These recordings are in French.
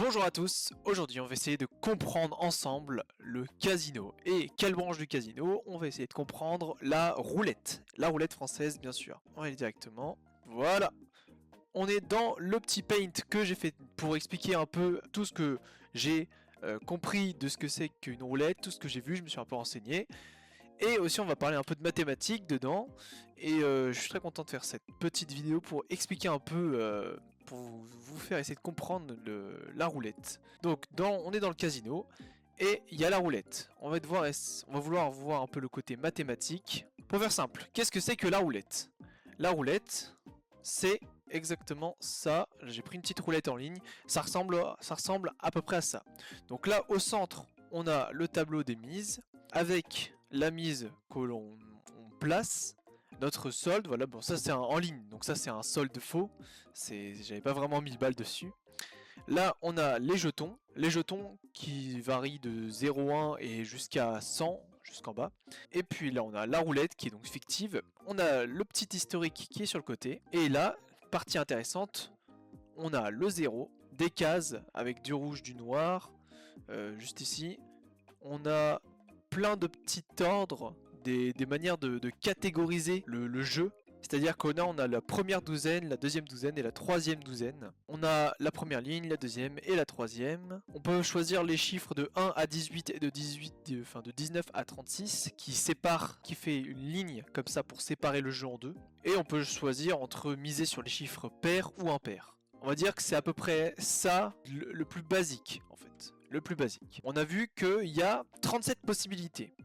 Bonjour à tous, aujourd'hui on va essayer de comprendre ensemble le casino. Et quelle branche du casino? On va essayer de comprendre la roulette française bien sûr. On va aller directement, voilà. On est dans le petit paint que j'ai fait pour expliquer un peu tout ce que j'ai compris de ce que c'est qu'une roulette, tout ce que j'ai vu, je me suis un peu renseigné. Et aussi on va parler un peu de mathématiques dedans. Et je suis très content de faire cette petite vidéo pour expliquer un peu, pour vous faire essayer de comprendre la roulette. Donc on est dans le casino et il y a la roulette. On va vouloir voir un peu le côté mathématique. Pour faire simple, qu'est-ce que c'est que la roulette? La roulette, c'est exactement ça. J'ai pris une petite roulette en ligne. Ça ressemble à peu près à ça. Donc là au centre, on a le tableau des mises avec la mise que l'on place, notre solde, voilà, bon ça c'est en ligne, donc ça c'est un solde faux, j'avais pas vraiment mis le balle dessus. Là on a les jetons qui varient de 0,1 et jusqu'à 100, jusqu'en bas. Et puis là on a la roulette qui est donc fictive, on a le petit historique qui est sur le côté, et là, partie intéressante, on a le 0, des cases avec du rouge, du noir, juste ici, on a plein de petits ordres, des manières de catégoriser le jeu. C'est-à-dire qu'on a la première douzaine, la deuxième douzaine et la troisième douzaine. On a la première ligne, la deuxième et la troisième. On peut choisir les chiffres de 1 à 18 et de 19 à 36 qui fait une ligne comme ça pour séparer le jeu en deux. Et on peut choisir entre miser sur les chiffres pairs ou impairs. On va dire que c'est à peu près ça le plus basique en fait. Le plus basique. On a vu qu'il y a 37 possibilités.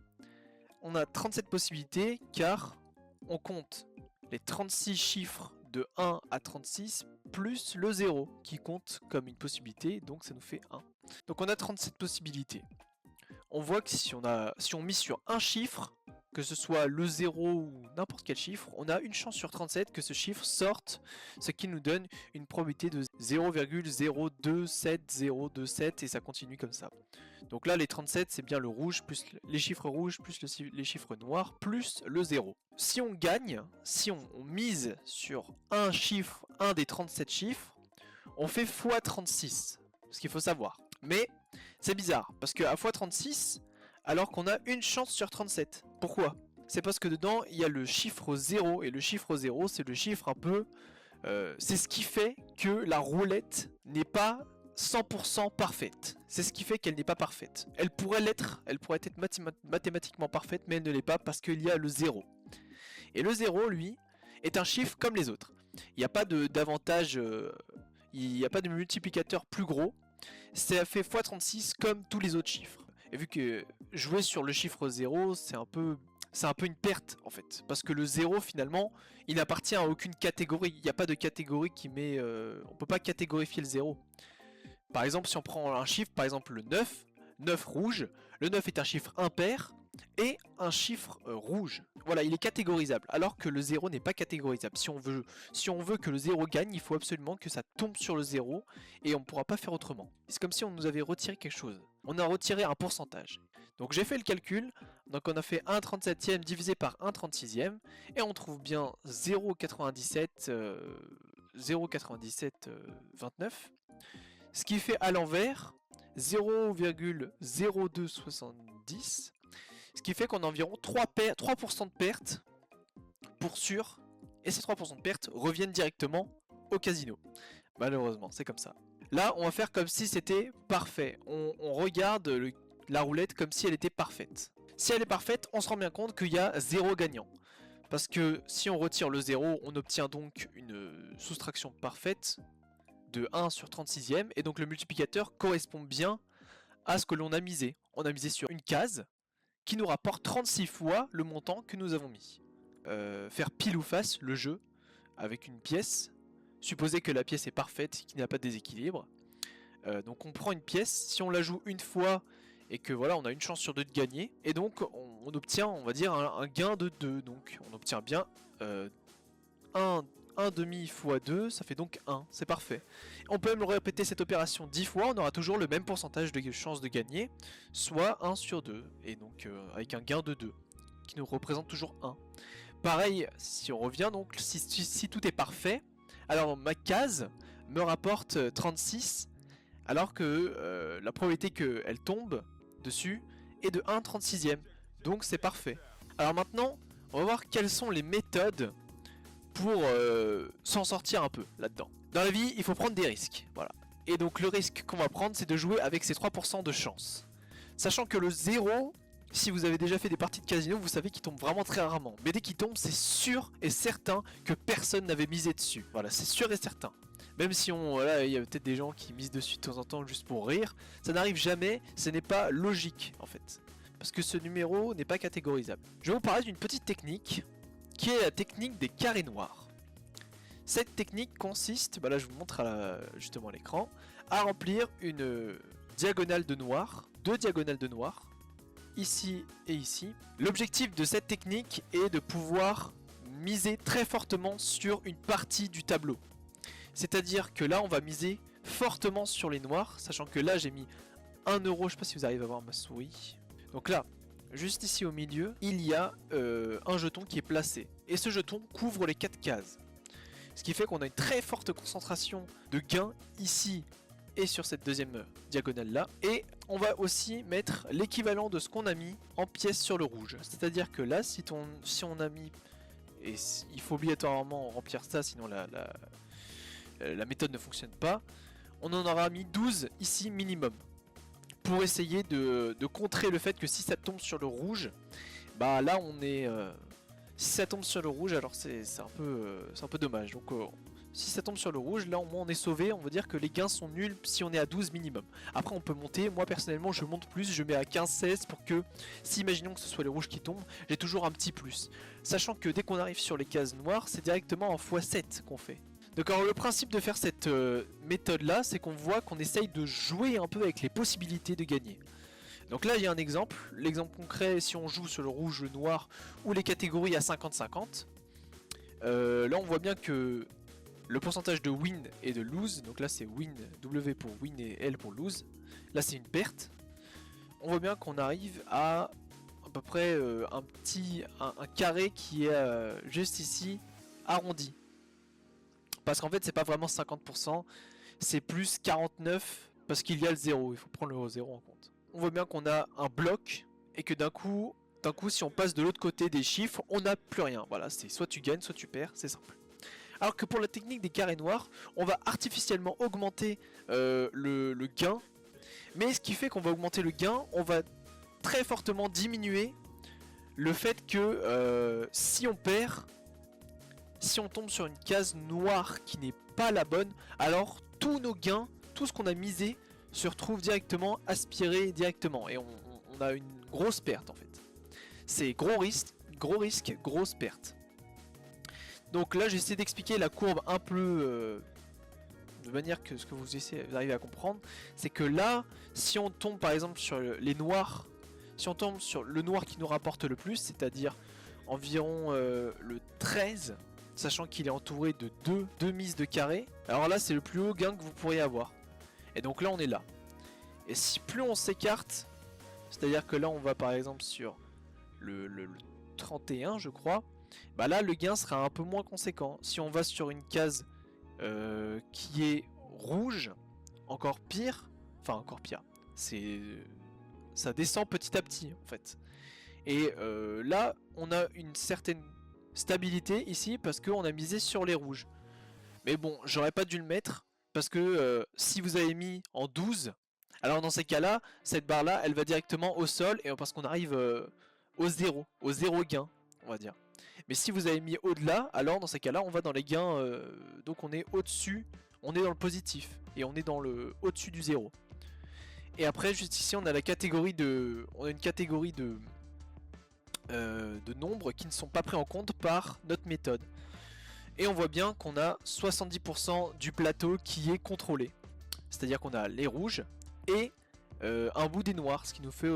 On a 37 possibilités car on compte les 36 chiffres de 1 à 36 plus le 0 qui compte comme une possibilité, donc ça nous fait 1. Donc on a 37 possibilités. On voit que si on mise sur un chiffre, que ce soit le 0 ou n'importe quel chiffre, on a une chance sur 37 que ce chiffre sorte, ce qui nous donne une probabilité de 0,027027 et ça continue comme ça. Donc là les 37 c'est bien le rouge plus les chiffres rouges plus les chiffres noirs plus le 0. Si on gagne, si on mise sur un chiffre, un des 37 chiffres, on fait x36, ce qu'il faut savoir. Mais c'est bizarre, parce qu'à x36, alors qu'on a une chance sur 37. Pourquoi? C'est parce que dedans, il y a le chiffre 0, et le chiffre 0, c'est le chiffre un peu... c'est ce qui fait que la roulette n'est pas 100% parfaite. C'est ce qui fait qu'elle n'est pas parfaite. Elle pourrait être mathématiquement parfaite, mais elle ne l'est pas parce qu'il y a le 0. Et le 0, lui, est un chiffre comme les autres. Il n'y a pas d'avantage, il n'y a pas de multiplicateur plus gros. C'est fait x36 comme tous les autres chiffres. Et vu que jouer sur le chiffre 0, c'est un peu une perte en fait. Parce que le 0 finalement, il n'appartient à aucune catégorie. Il n'y a pas de catégorie qui met... on peut pas catégorifier le 0. Par exemple, si on prend un chiffre, par exemple le 9, 9 rouge, le 9 est un chiffre impair et un chiffre rouge. Voilà, il est catégorisable, alors que le 0 n'est pas catégorisable. Si on veut que le 0 gagne, il faut absolument que ça tombe sur le 0 et on ne pourra pas faire autrement. C'est comme si on nous avait retiré quelque chose. On a retiré un pourcentage. Donc j'ai fait le calcul, donc on a fait 1/37e divisé par 1/36e et on trouve bien 0,9729. Ce qui fait à l'envers 0,0270. Ce qui fait qu'on a environ 3% de perte pour sûr. Et ces 3% de perte reviennent directement au casino. Malheureusement, c'est comme ça. Là, on va faire comme si c'était parfait. On regarde la roulette comme si elle était parfaite. Si elle est parfaite, on se rend bien compte qu'il y a 0 gagnant. Parce que si on retire le 0, on obtient donc une soustraction parfaite de 1 sur 36e. Et donc le multiplicateur correspond bien à ce que l'on a misé. On a misé sur une case qui nous rapporte 36 fois le montant que nous avons mis. Faire pile ou face le jeu avec une pièce. Supposer que la pièce est parfaite, qu'il n'y a pas de déséquilibre. Donc on prend une pièce, si on la joue une fois et que voilà, on a une chance sur 2 de gagner, et donc on obtient, on va dire, un gain de 2. Donc on obtient bien 1 demi fois 2, ça fait donc 1, c'est parfait. On peut même répéter cette opération 10 fois, on aura toujours le même pourcentage de chance de gagner, soit 1 sur 2, et donc avec un gain de 2, qui nous représente toujours 1. Pareil, si on revient donc, si tout est parfait, alors ma case me rapporte 36 alors que la probabilité qu'elle tombe dessus est de 1/36e. Donc c'est parfait. Alors maintenant, on va voir quelles sont les méthodes pour s'en sortir un peu là-dedans. Dans la vie, il faut prendre des risques, voilà. Et donc le risque qu'on va prendre, c'est de jouer avec ces 3% de chance. Sachant que le 0, si vous avez déjà fait des parties de casino, vous savez qu'il tombe vraiment très rarement. Mais dès qu'il tombe, c'est sûr et certain que personne n'avait misé dessus. Voilà, c'est sûr et certain. Même si voilà, il y a peut-être des gens qui misent dessus de temps en temps juste pour rire, ça n'arrive jamais, ce n'est pas logique en fait. Parce que ce numéro n'est pas catégorisable. Je vais vous parler d'une petite technique, qui est la technique des carrés noirs. Cette technique consiste, là je vous montre justement à l'écran, à remplir une diagonale de noir, deux diagonales de noir, ici et ici. L'objectif de cette technique est de pouvoir miser très fortement sur une partie du tableau. C'est-à-dire que là on va miser fortement sur les noirs, sachant que là j'ai mis 1 euro, je sais pas si vous arrivez à voir ma souris. Donc là, juste ici au milieu, il y a un jeton qui est placé. Et ce jeton couvre les 4 cases. Ce qui fait qu'on a une très forte concentration de gains ici et sur cette deuxième diagonale là. Et on va aussi mettre l'équivalent de ce qu'on a mis en pièces sur le rouge. C'est-à-dire que là, si on a mis... Et il faut obligatoirement remplir ça, sinon la méthode ne fonctionne pas. On en aura mis 12 ici minimum. Pour essayer de contrer le fait que si ça tombe sur le rouge, là on est... si ça tombe sur le rouge, alors c'est un peu dommage. Donc si ça tombe sur le rouge, là au moins on est sauvé. On va dire que les gains sont nuls si on est à 12 minimum. Après on peut monter, moi personnellement je monte plus, je mets à 15-16 pour que, si imaginons que ce soit les rouges qui tombent, j'ai toujours un petit plus. Sachant que dès qu'on arrive sur les cases noires, c'est directement en x7 qu'on fait. Donc alors le principe de faire cette méthode là, c'est qu'on voit qu'on essaye de jouer un peu avec les possibilités de gagner. Donc là il y a un exemple, l'exemple concret, si on joue sur le rouge, le noir ou les catégories à 50-50, là on voit bien que le pourcentage de win et de lose, donc là c'est win, W pour win et L pour lose, là c'est une perte. On voit bien qu'on arrive à peu près un carré qui est juste ici arrondi. Parce qu'en fait c'est pas vraiment 50%, c'est plus 49 parce qu'il y a le 0, il faut prendre le 0 en compte. On voit bien qu'on a un bloc et que d'un coup si on passe de l'autre côté des chiffres, on n'a plus rien. Voilà, c'est soit tu gagnes, soit tu perds, c'est simple. Alors que pour la technique des carrés noirs, on va artificiellement augmenter le gain. Mais ce qui fait qu'on va augmenter le gain, on va très fortement diminuer le fait que si on perd, si on tombe sur une case noire qui n'est pas la bonne, alors tous nos gains, tout ce qu'on a misé, se retrouve directement aspiré directement. Et on a une grosse perte en fait. C'est gros risque, grosse perte. Donc là j'essaie d'expliquer la courbe un peu de manière que ce que vous arrivez à comprendre, c'est que là, si on tombe par exemple sur les noirs, si on tombe sur le noir qui nous rapporte le plus, c'est-à-dire environ le 13, sachant qu'il est entouré de deux mises de carré, alors là c'est le plus haut gain que vous pourriez avoir. Et donc là on est là. Et si plus on s'écarte, c'est-à-dire que là on va par exemple sur le 31 je crois, là le gain sera un peu moins conséquent. Si on va sur une case qui est rouge, encore pire, ça descend petit à petit en fait. Et là on a une certaine stabilité ici parce qu'on a misé sur les rouges. Mais bon, j'aurais pas dû le mettre parce que si vous avez mis en 12, alors dans ces cas là, cette barre là elle va directement au sol et parce qu'on arrive au zéro gain on va dire. Mais si vous avez mis au-delà, alors dans ces cas là on va dans les gains, donc on est au-dessus, on est dans le positif et on est dans le au-dessus du 0. Et après juste ici on a la catégorie on a une catégorie de nombres qui ne sont pas pris en compte par notre méthode. Et on voit bien qu'on a 70% du plateau qui est contrôlé. C'est-à-dire qu'on a les rouges et un bout des noirs, ce qui nous fait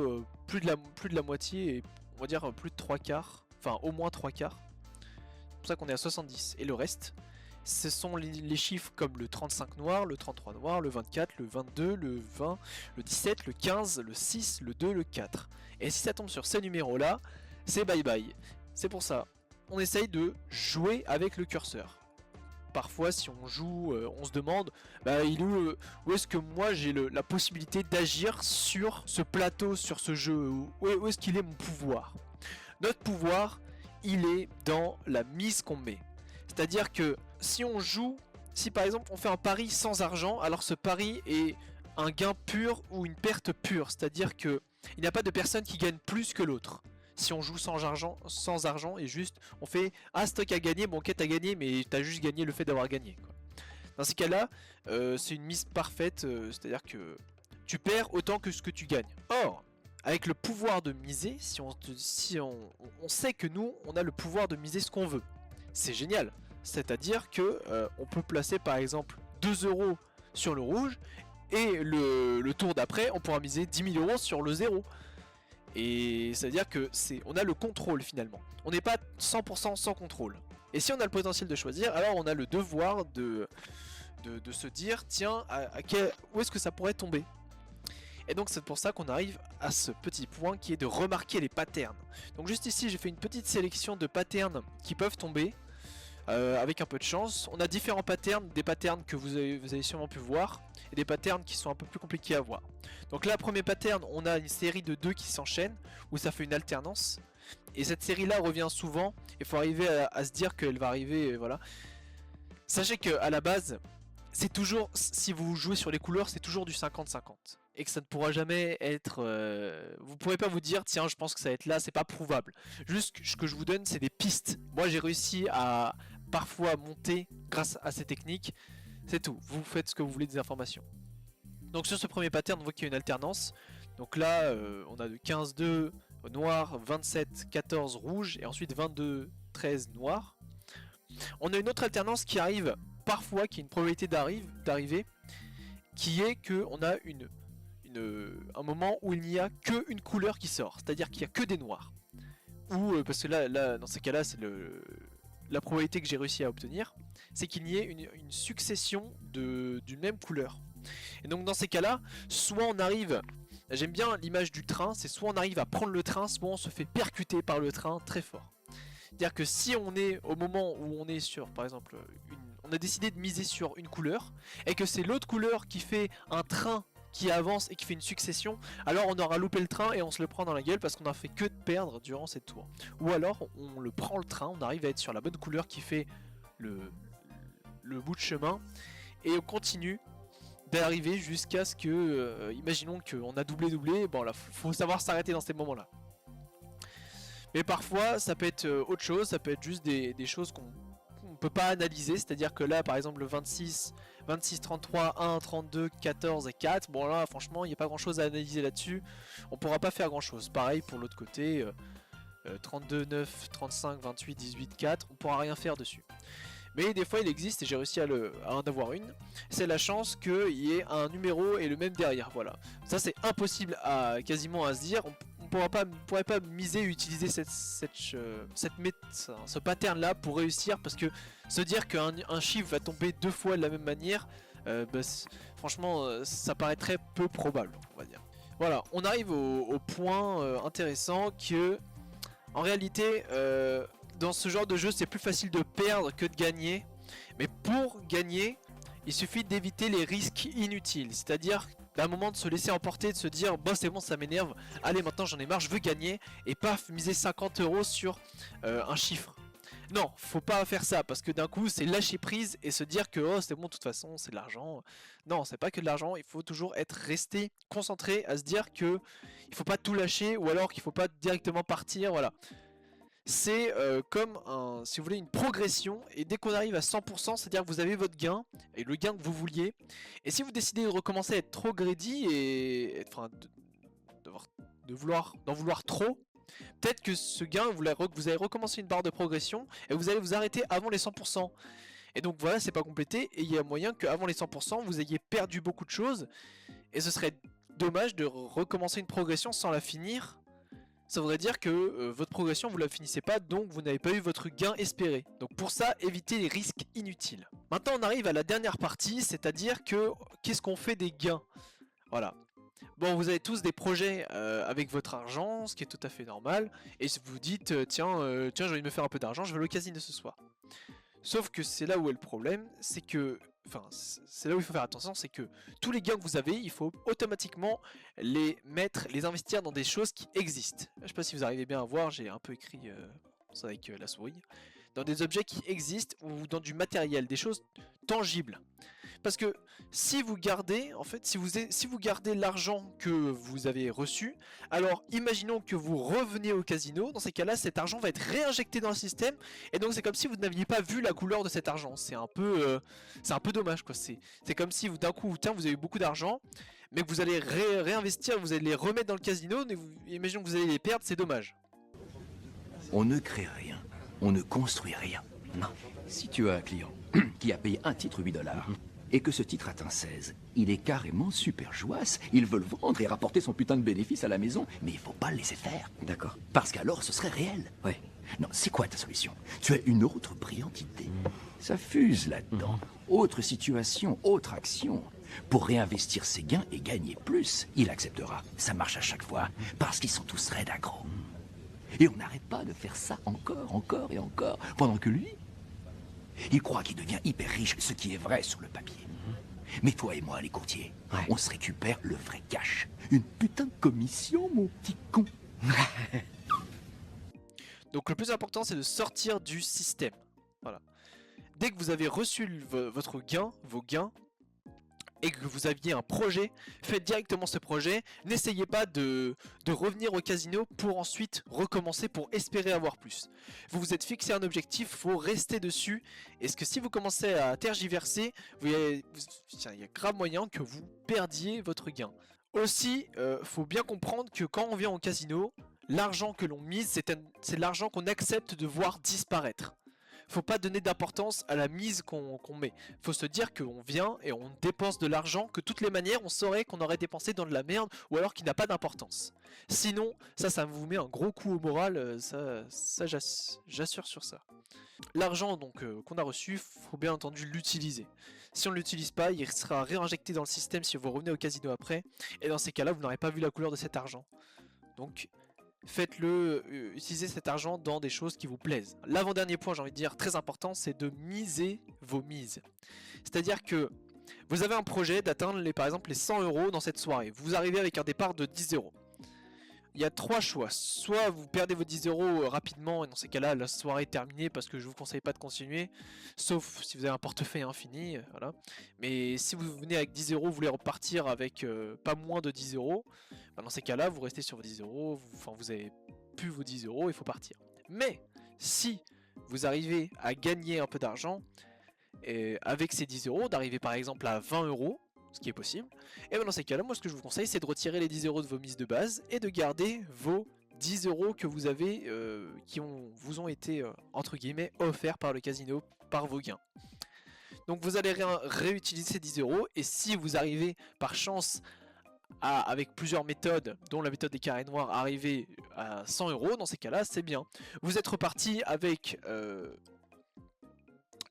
plus de la moitié et on va dire plus de 3/4, enfin au moins 3/4. C'est pour ça qu'on est à 70. Et le reste, ce sont les chiffres comme le 35 noir, le 33 noir, le 24, le 22, le 20, le 17, le 15, le 6, le 2, le 4. Et si ça tombe sur ces numéros là, c'est bye bye. C'est pour ça, on essaye de jouer avec le curseur. parfois si on joue, on se demande bah, où est-ce que moi j'ai la possibilité d'agir sur ce plateau, sur ce jeu, où est-ce qu'il est mon pouvoir. Notre pouvoir, il est dans la mise qu'on met. C'est-à-dire que si on joue, si par exemple on fait un pari sans argent, alors ce pari est un gain pur ou une perte pure. C'est-à-dire que il n'y a pas de personne qui gagne plus que l'autre. Si on joue sans argent et juste on fait ah stock a gagné, bon ok t'as gagné mais t'as juste gagné le fait d'avoir gagné quoi. Dans ces cas là c'est une mise parfaite, c'est à dire que tu perds autant que ce que tu gagnes. Or avec le pouvoir de miser, si on sait que nous on a le pouvoir de miser ce qu'on veut, c'est génial. C'est à dire que on peut placer par exemple 2 € sur le rouge et le tour d'après on pourra miser 10 000 € sur le 0. Et ça veut dire que on a le contrôle finalement. On n'est pas 100% sans contrôle. Et si on a le potentiel de choisir, alors on a le devoir de se dire tiens, où est-ce que ça pourrait tomber. Et donc c'est pour ça qu'on arrive à ce petit point qui est de remarquer les patterns. Donc juste ici j'ai fait une petite sélection de patterns qui peuvent tomber. Avec un peu de chance, on a différents patterns, des patterns que vous avez sûrement pu voir et des patterns qui sont un peu plus compliqués à voir. Donc là, premier pattern, on a une série de 2 qui s'enchaînent où ça fait une alternance et cette série là revient souvent. Il faut arriver à se dire qu'elle va arriver, voilà. Sachez que à la base, c'est toujours, si vous jouez sur les couleurs, c'est toujours du 50-50 et que ça ne pourra jamais être, vous pourrez pas vous dire tiens je pense que ça va être là, c'est pas prouvable. Juste ce que je vous donne c'est des pistes. Moi j'ai réussi à parfois monter grâce à ces techniques, c'est tout, vous faites ce que vous voulez des informations. Donc sur ce premier pattern on voit qu'il y a une alternance. Donc là on a de 15-2 noir, 27-14 rouge et ensuite 22-13 noir. On a une autre alternance qui arrive parfois, qui est une probabilité d'arriver, qui est que on a un moment où il n'y a qu'une couleur qui sort, c'est-à-dire qu'il n'y a que des noirs. Ou parce que là dans ces cas-là c'est la probabilité que j'ai réussi à obtenir, c'est qu'il y ait une succession d'une même couleur. Et donc dans ces cas-là, soit on arrive, j'aime bien l'image du train, c'est soit on arrive à prendre le train, soit on se fait percuter par le train très fort. C'est-à-dire que si on est au moment où on est sur, par exemple, on a décidé de miser sur une couleur, et que c'est l'autre couleur qui fait un train qui avance et qui fait une succession, alors on aura loupé le train et on se le prend dans la gueule parce qu'on a fait que de perdre durant cette tour. Ou alors on le prend le train, on arrive à être sur la bonne couleur qui fait le bout de chemin et on continue d'arriver jusqu'à ce que, imaginons qu'on a doublé, bon là faut savoir s'arrêter dans ces moments là. Mais parfois ça peut être autre chose, ça peut être juste des choses qu'on peut pas analyser, c'est-à-dire que là par exemple le 26, 33, 1, 32, 14 et 4, bon là franchement il n'y a pas grand chose à analyser là-dessus, on pourra pas faire grand chose. Pareil pour l'autre côté, 32, 9, 35, 28, 18, 4, on pourra rien faire dessus. Mais des fois il existe, et j'ai réussi à en avoir une, c'est la chance qu'il y ait un numéro et le même derrière, voilà. Ça c'est impossible quasiment à se dire, on pourrait pas miser et utiliser ce pattern là pour réussir, parce que se dire qu'un chiffre va tomber 2 fois de la même manière, franchement ça paraît très peu probable, on va dire. Voilà, on arrive au point intéressant que en réalité dans ce genre de jeu c'est plus facile de perdre que de gagner, mais pour gagner il suffit d'éviter les risques inutiles, c'est-à-dire d'un moment de se laisser emporter, de se dire bah c'est bon ça m'énerve, allez maintenant j'en ai marre, je veux gagner, et paf miser 50 € sur un chiffre. Non, faut pas faire ça, parce que d'un coup c'est lâcher prise et se dire que oh c'est bon de toute façon c'est de l'argent. Non, c'est pas que de l'argent, il faut toujours rester concentré à se dire que il faut pas tout lâcher, ou alors qu'il faut pas directement partir, voilà. C'est comme si vous voulez une progression, et dès qu'on arrive à 100%, c'est-à-dire que vous avez votre gain et le gain que vous vouliez, et si vous décidez de recommencer à être trop greedy et enfin d'en vouloir trop, peut-être que ce gain vous allez recommencer une barre de progression et vous allez vous arrêter avant les 100%. Et donc voilà, c'est pas complété, et il y a moyen qu'avant les 100% vous ayez perdu beaucoup de choses, et ce serait dommage de recommencer une progression sans la finir. Ça voudrait dire que votre progression vous la finissez pas, donc vous n'avez pas eu votre gain espéré. Donc pour ça, évitez les risques inutiles. Maintenant on arrive à la dernière partie, c'est-à-dire que qu'est-ce qu'on fait des gains? Voilà. Bon, vous avez tous des projets avec votre argent, ce qui est tout à fait normal, et vous vous dites tiens j'ai envie de me faire un peu d'argent, je vais au casino ce soir. Sauf que c'est là où est le problème, c'est que, enfin, c'est là où il faut faire attention, c'est que tous les gains que vous avez, il faut automatiquement les mettre, les investir dans des choses qui existent. Je sais pas si vous arrivez bien à voir, j'ai un peu écrit ça avec la souris. Dans des objets qui existent ou dans du matériel, des choses tangibles. Parce que si vous gardez, en fait, si vous gardez l'argent que vous avez reçu, alors imaginons que vous revenez au casino, dans ces cas-là, cet argent va être réinjecté dans le système, et donc c'est comme si vous n'aviez pas vu la couleur de cet argent. C'est un peu dommage, quoi. C'est comme si d'un coup, tiens, vous avez beaucoup d'argent, mais que vous allez réinvestir, vous allez les remettre dans le casino, mais imaginons que vous allez les perdre, c'est dommage. On ne crée rien, on ne construit rien. Non. Si tu as un client qui a payé un titre 8 $, et que ce titre atteint 16, il est carrément super jouasse. Il veut le vendre et rapporter son putain de bénéfice à la maison, mais il faut pas le laisser faire. D'accord. Parce qu'alors ce serait réel. Ouais. Non, c'est quoi ta solution? Tu as une autre brillante idée. Ça fuse là-dedans. Autre situation, autre action. Pour réinvestir ses gains et gagner plus, il acceptera. Ça marche à chaque fois, parce qu'ils sont tous raides accros. Et on n'arrête pas de faire ça encore et encore, pendant que lui, il croit qu'il devient hyper riche, ce qui est vrai sur le papier. Mais toi et moi, les courtiers, on se récupère le vrai cash. Une putain de commission, mon petit con. Donc le plus important, c'est de sortir du système. Voilà. Dès que vous avez reçu votre gain, vos gains, et que vous aviez un projet, faites directement ce projet. N'essayez pas de revenir au casino pour ensuite recommencer pour espérer avoir plus. Vous vous êtes fixé un objectif, faut rester dessus. Est-ce que si vous commencez à tergiverser, il y a grave moyen que vous perdiez votre gain. Aussi, faut bien comprendre que quand on vient au casino, l'argent que l'on mise, c'est l'argent qu'on accepte de voir disparaître. Faut pas donner d'importance à la mise qu'on met. Faut se dire qu'on vient et on dépense de l'argent que de toutes les manières on saurait qu'on aurait dépensé dans de la merde ou alors qui n'a pas d'importance. Sinon, ça vous met un gros coup au moral, ça j'assure sur ça. L'argent donc qu'on a reçu, faut bien entendu l'utiliser. Si on ne l'utilise pas, il sera réinjecté dans le système si vous revenez au casino après. Et dans ces cas-là, vous n'aurez pas vu la couleur de cet argent. Donc faites-le, utilisez cet argent dans des choses qui vous plaisent. L'avant-dernier point, j'ai envie de dire, très important, c'est de miser vos mises. C'est-à-dire que vous avez un projet d'atteindre par exemple les 100 € dans cette soirée. Vous arrivez avec un départ de 10 €. Il y a trois choix. Soit vous perdez vos 10 € rapidement, et dans ces cas-là, la soirée est terminée parce que je vous conseille pas de continuer. Sauf si vous avez un portefeuille infini, voilà. Mais si vous venez avec 10 €, vous voulez repartir avec pas moins de 10 €, bah dans ces cas-là, vous restez sur vos 10 €, vous avez plus vos 10 €, il faut partir. Mais si vous arrivez à gagner un peu d'argent, avec ces 10 €, d'arriver par exemple à 20 €, ce qui est possible, et bien dans ces cas-là, moi ce que je vous conseille, c'est de retirer les 10 € de vos mises de base et de garder vos 10 € que vous avez, qui vous ont été, entre guillemets, offerts par le casino, par vos gains. Donc vous allez réutiliser ces 10 € et si vous arrivez par chance avec plusieurs méthodes, dont la méthode des carrés noirs, arriver à 100 €, dans ces cas-là, c'est bien. Vous êtes reparti avec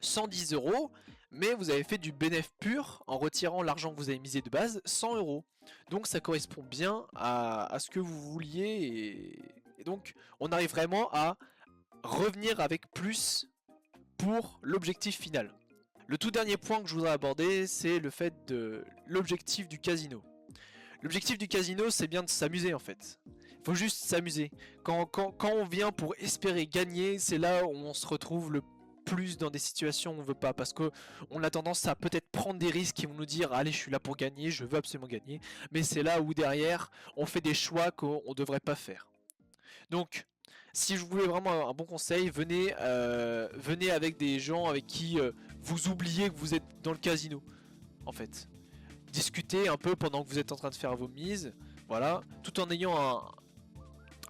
110 €, mais vous avez fait du bénéfice pur en retirant l'argent que vous avez misé de base, 100 €. Donc ça correspond bien à ce que vous vouliez, et donc on arrive vraiment à revenir avec plus pour l'objectif final. Le tout dernier point que je voudrais aborder, c'est le fait de l'objectif du casino. L'objectif du casino, c'est bien de s'amuser en fait. Il faut juste s'amuser. Quand on vient pour espérer gagner, c'est là où on se retrouve le plus dans des situations où on veut pas, parce que on a tendance à peut-être prendre des risques qui vont nous dire allez, je suis là pour gagner, je veux absolument gagner, mais c'est là où derrière on fait des choix qu'on devrait pas faire. Donc si je voulais vraiment un bon conseil, venez avec des gens avec qui vous oubliez que vous êtes dans le casino en fait. Discutez un peu pendant que vous êtes en train de faire vos mises, voilà, tout en ayant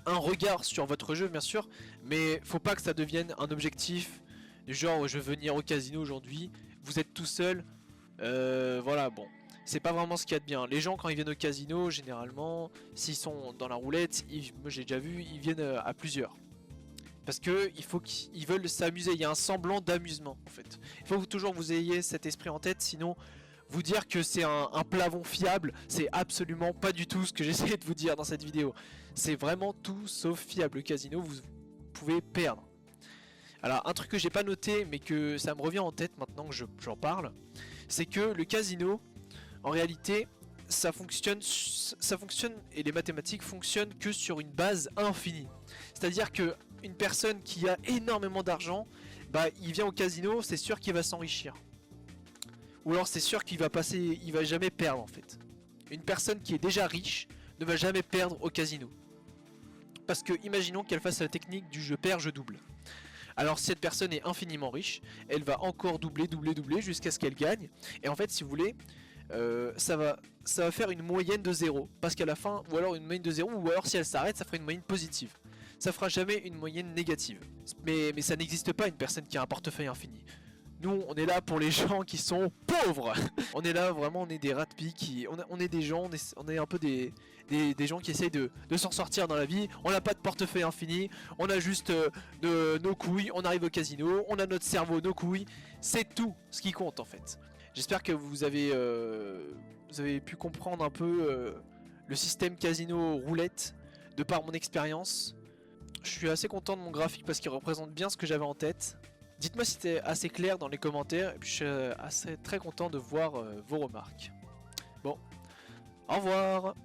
un regard sur votre jeu bien sûr, mais faut pas que ça devienne un objectif du genre je veux venir au casino aujourd'hui, vous êtes tout seul, voilà, bon, c'est pas vraiment ce qu'il y a de bien. Les gens quand ils viennent au casino, généralement, s'ils sont dans la roulette, moi j'ai déjà vu, ils viennent à plusieurs. Parce que ils veulent s'amuser, il y a un semblant d'amusement en fait. Il faut que toujours vous ayez cet esprit en tête, sinon vous dire que c'est un plafond fiable, c'est absolument pas du tout ce que j'essaie de vous dire dans cette vidéo. C'est vraiment tout sauf fiable. Le casino, vous pouvez perdre. Alors un truc que j'ai pas noté mais que ça me revient en tête maintenant que j'en parle, c'est que le casino, en réalité, ça fonctionne et les mathématiques fonctionnent que sur une base infinie. C'est-à-dire que une personne qui a énormément d'argent, bah il vient au casino, c'est sûr qu'il va s'enrichir. Ou alors c'est sûr qu'il va passer, il va jamais perdre en fait. Une personne qui est déjà riche ne va jamais perdre au casino. Parce que imaginons qu'elle fasse la technique du je perds, je double. Alors si cette personne est infiniment riche, elle va encore doubler jusqu'à ce qu'elle gagne. Et en fait si vous voulez, ça va faire une moyenne de 0. Parce qu'à la fin, ou alors une moyenne de 0, ou alors si elle s'arrête, ça fera une moyenne positive. Ça fera jamais une moyenne négative. Mais ça n'existe pas une personne qui a un portefeuille infini. Nous on est là pour les gens qui sont pauvres. On est là vraiment, on est des rat de pie, on est des gens, on est un peu des gens qui essayent de s'en sortir dans la vie. On n'a pas de portefeuille infini, on a juste nos couilles, on arrive au casino, on a notre cerveau, nos couilles. C'est tout ce qui compte en fait. J'espère que vous avez pu comprendre un peu le système casino roulette de par mon expérience. Je suis assez content de mon graphique parce qu'il représente bien ce que j'avais en tête. Dites-moi si c'était assez clair dans les commentaires et puis je suis très content de voir vos remarques. Bon, au revoir.